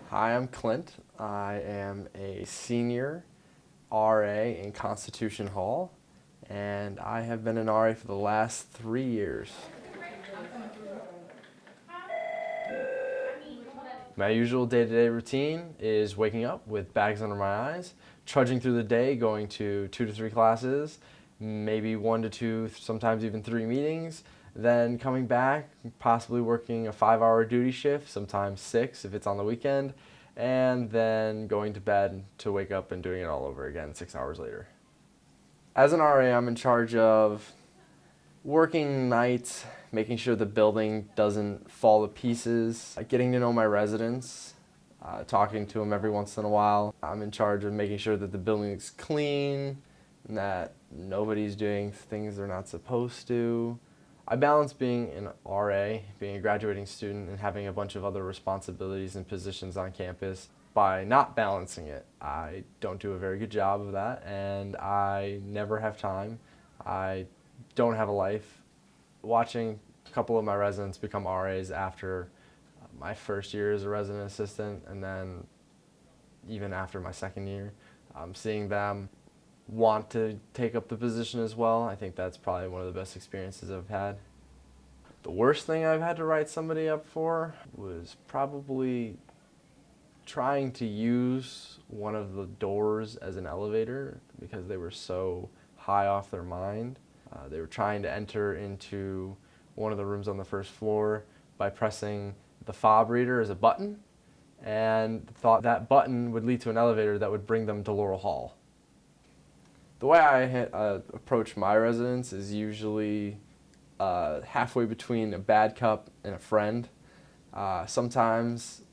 Hi, I'm Clint. I am a senior RA in Constitution Hall, and I have been an RA for the last 3 years. My usual day-to-day routine is waking up with bags under my eyes, trudging through the day, going to 2 to 3 classes, maybe 1 to 2, sometimes even 3 meetings, then coming back, possibly working a 5-hour duty shift, sometimes 6 if it's on the weekend, and then going to bed to wake up and doing it all over again 6 hours later. As an RA, I'm in charge of working nights, making sure the building doesn't fall to pieces, getting to know my residents, talking to them every once in a while. I'm in charge of making sure that the building is clean and that nobody's doing things they're not supposed to. I balance being an RA, being a graduating student, and having a bunch of other responsibilities and positions on campus. By not balancing it, I don't do a very good job of that, and I never have time. I don't have a life. Watching a couple of my residents become RAs after my first year as a resident assistant, and then even after my second year, seeing them want to take up the position as well, I think that's probably one of the best experiences I've had. The worst thing I've had to write somebody up for was probably trying to use one of the doors as an elevator because they were so high off their mind. They were trying to enter into one of the rooms on the first floor by pressing the fob reader as a button, and thought that button would lead to an elevator that would bring them to Laurel Hall. The way I approach my residents is usually halfway between a bad cop and a friend. Sometimes,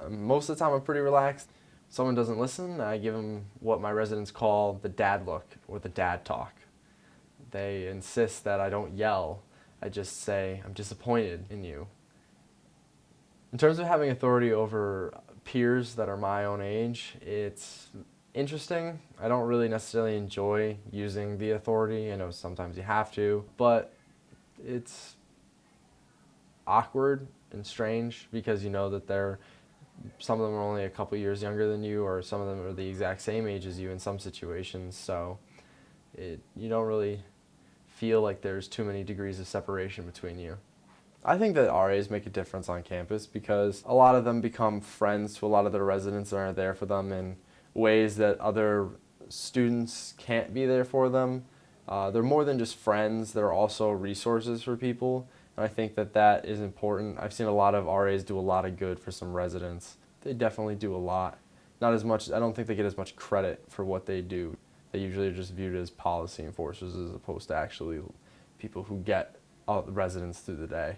most of the time I'm pretty relaxed. If someone doesn't listen, I give them what my residents call the dad look or the dad talk. They insist that I don't yell. I just say, I'm disappointed in you. In terms of having authority over peers that are my own age, it's interesting. I don't really necessarily enjoy using the authority. I know sometimes you have to, but it's awkward and strange because you know that some of them are only a couple years younger than you, or some of them are the exact same age as you in some situations, so you don't really feel like there's too many degrees of separation between you. I think that RAs make a difference on campus because a lot of them become friends to a lot of their residents that are there for them in ways that other students can't be there for them. They're more than just friends, they're also resources for people, and I think that that is important. I've seen a lot of RAs do a lot of good for some residents. They definitely do a lot. Not as much, I don't think they get as much credit for what they do. They usually are just viewed as policy enforcers as opposed to actually people who get all the residents through the day.